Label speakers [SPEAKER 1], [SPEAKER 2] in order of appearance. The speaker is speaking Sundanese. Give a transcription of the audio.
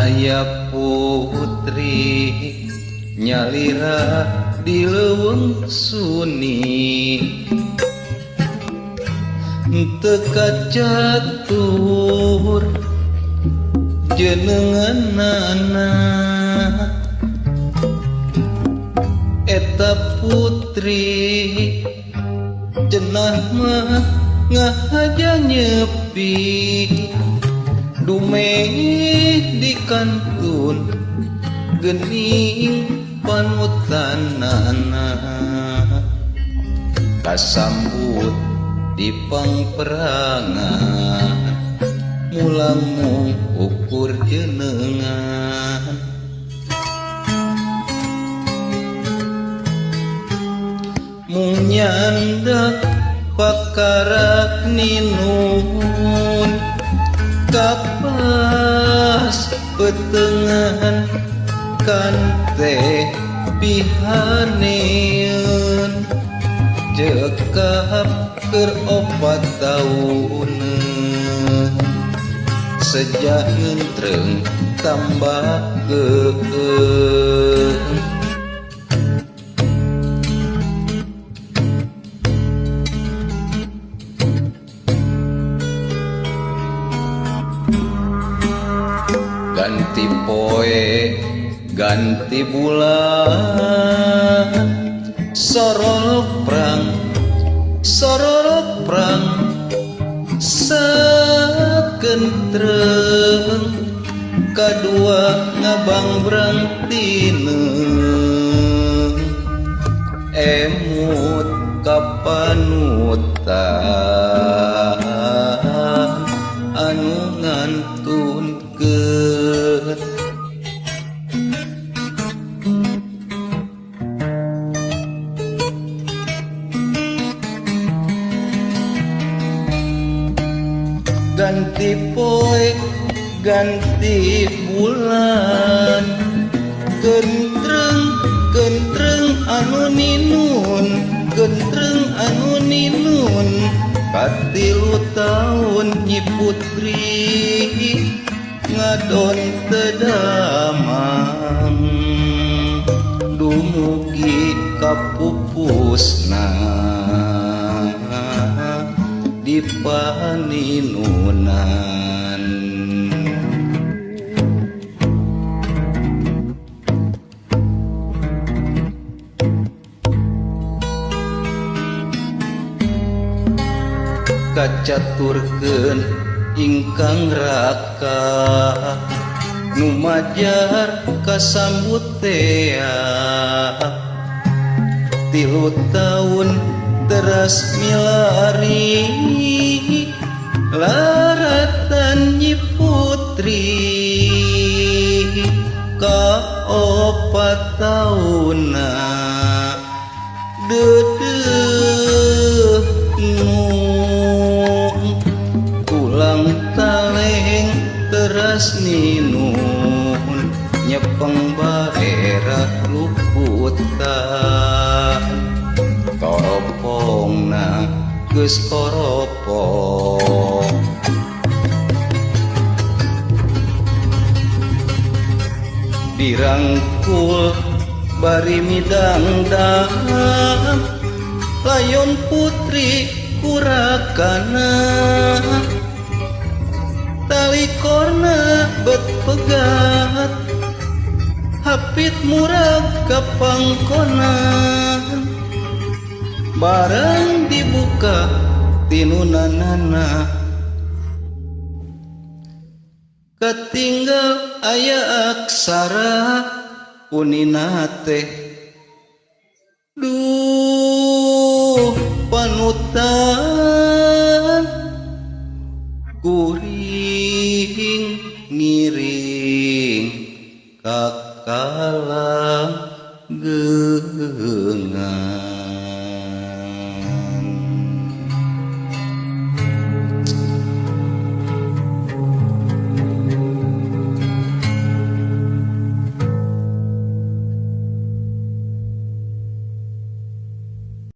[SPEAKER 1] aya putri nyalira di leuweung suni teka catur jenenganana eta putri cenah mah ngahaja nyepi dumeh di kantun geuning panutanana kasambut di pangperangan mulang ukur jenengan mung nyandak pakarak ninun kapas petengahan kante pihaneun cekap keur 4 tauneun sejak ngentreng tambah keung ganti poe ganti bulan sorok perang sakentreng kadua ngabang berangtineung emut kapanutan anu ngantunkeun ganti poe ganti bulan gentreng anu ninun gentreng anu ninun katilu taun nyi putri ngadon tedamang dumugi kapupusna di paninunan kacaturkeun ingkang raka nu majar kasambut tea 3 taun teras milari laratan nyi putri ka 4 tauna dedeuh tulang taleng teras ninun nyepeng barera luputan koropongna geus koropong dirangkul bari midangdang layon putri kurakana tali korna bet pegat hapit murag kapangkonan barang dibuka tinunanana ketinggal aya aksara punina teh duh panutan kuring ngiring kakalang geungan